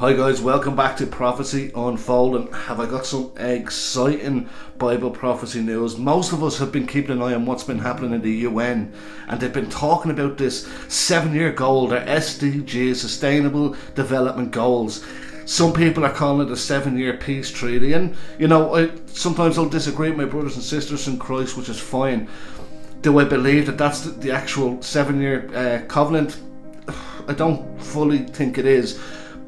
Hi guys, welcome back to Prophecy Unfolding. Have I got some exciting Bible prophecy news? Most of us have been keeping an eye on what's been happening in the UN, and they've been talking about this 7-year goal, their SDGs, Sustainable Development Goals. Some people are calling it a 7-year peace treaty, and sometimes I'll disagree with my brothers and sisters in Christ, which is fine. Do I believe that that's the actual 7-year covenant? I don't fully think it is.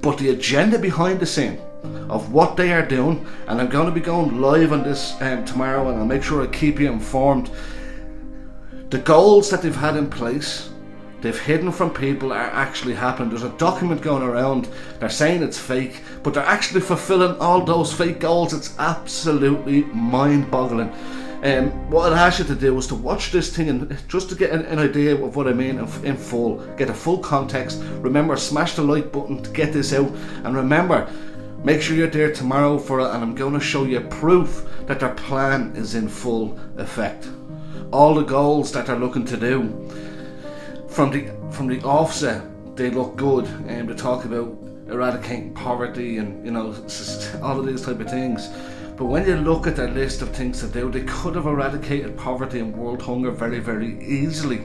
But the agenda behind the scene of what they are doing, and I'm going to be going live on this tomorrow, and I'll make sure I keep you informed. The goals that they've had in place, they've hidden from people, are actually happening. There's a document going around, they're saying it's fake, but they're actually fulfilling all those fake goals. It's absolutely mind-boggling. What I ask you to do is to watch this thing and just to get an idea of what I mean in full, get a full context. Remember, smash the like button to get this out, and remember, make sure you're there tomorrow for it, and I'm going to show you proof that their plan is in full effect. All the goals that they're looking to do from the offset, they look good, and they talk about eradicating poverty and all of these type of things. But when you look at their list of things to do, they could have eradicated poverty and world hunger very, very easily.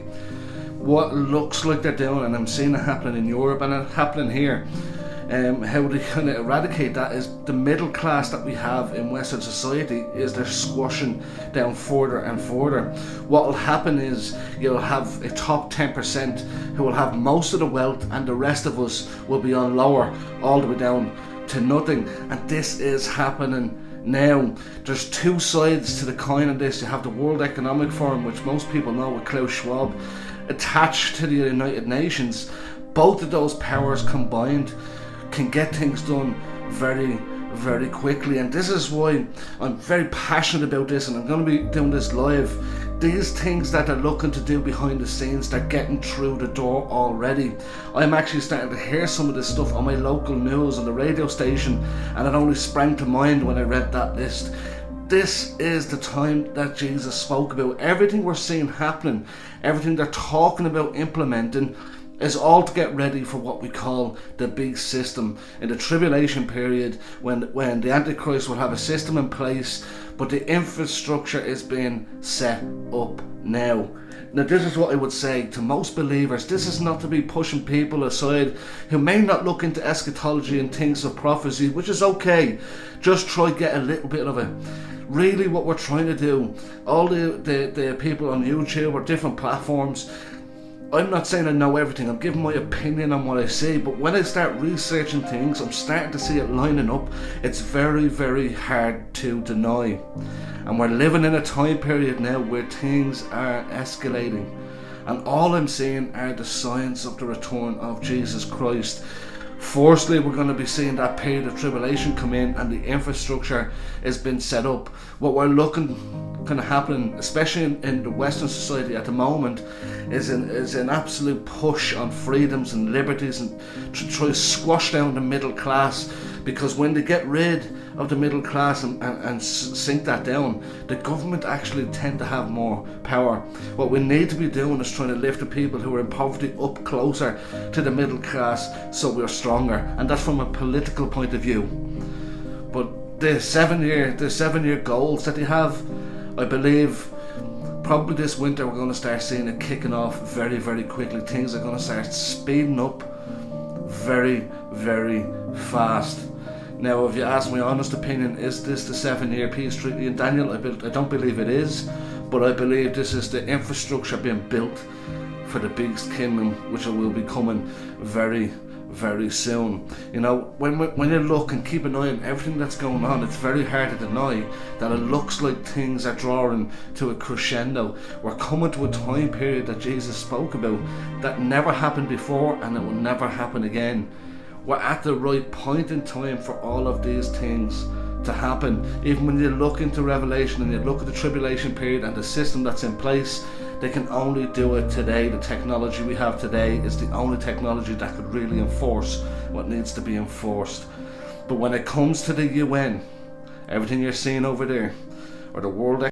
What looks like they're doing, and I'm seeing it happening in Europe and it's happening here, how they kind of eradicate that is the middle class that we have in Western society is they're squashing down further and further. What will happen is you'll have a top 10% who will have most of the wealth, and the rest of us will be on lower, all the way down to nothing. And this is happening now. There's two sides to the coin of this. You have the World Economic Forum, which most people know with Klaus Schwab, attached to the United Nations. Both of those powers combined can get things done very, very quickly, and this is why I'm very passionate about this, and I'm going to be doing this live. These things that they're looking to do behind the scenes, they're getting through the door already. I'm actually starting to hear some of this stuff on my local news on the radio station, and it only sprang to mind when I read that list. This is the time that Jesus spoke about. Everything we're seeing happening, everything they're talking about implementing, is all to get ready for what we call the big system in the tribulation period, when the Antichrist will have a system in place, but the infrastructure is being set up now. Now, this is what I would say to most believers. This is not to be pushing people aside who may not look into eschatology and things of prophecy, which is okay. Just try get a little bit of it. Really what we're trying to do, all the people on YouTube or different platforms, I'm not saying I know everything, I'm giving my opinion on what I see, but when I start researching things, I'm starting to see it lining up. It's very, very hard to deny. And we're living in a time period now where things are escalating. And all I'm seeing are the signs of the return of Jesus Christ. Firstly, we're going to be seeing that period of tribulation come in, and the infrastructure has been set up. What we're looking kind of happening, especially in the Western society at the moment, is an absolute push on freedoms and liberties, and to try to squash down the middle class. Because when they get rid of the middle class and sink that down, the government actually tend to have more power. What we need to be doing is trying to lift the people who are in poverty up closer to the middle class, so we're stronger. And that's from a political point of view. But the 7-year goals that they have, I believe probably this winter we're going to start seeing it kicking off very, very quickly. Things are going to start speeding up very, very fast. Now, if you ask my honest opinion, is this the 7-year peace treaty in Daniel? I don't believe it is, but I believe this is the infrastructure being built for the beast kingdom, which will be coming very, very soon. When you look and keep an eye on everything that's going on, it's very hard to deny that it looks like things are drawing to a crescendo. We're coming to a time period that Jesus spoke about that never happened before, and it will never happen again. We're at the right point in time for all of these things to happen. Even when you look into Revelation and you look at the tribulation period and the system that's in place, they can only do it today. The technology we have today is the only technology that could really enforce what needs to be enforced. But when it comes to the UN, everything you're seeing over there, or the World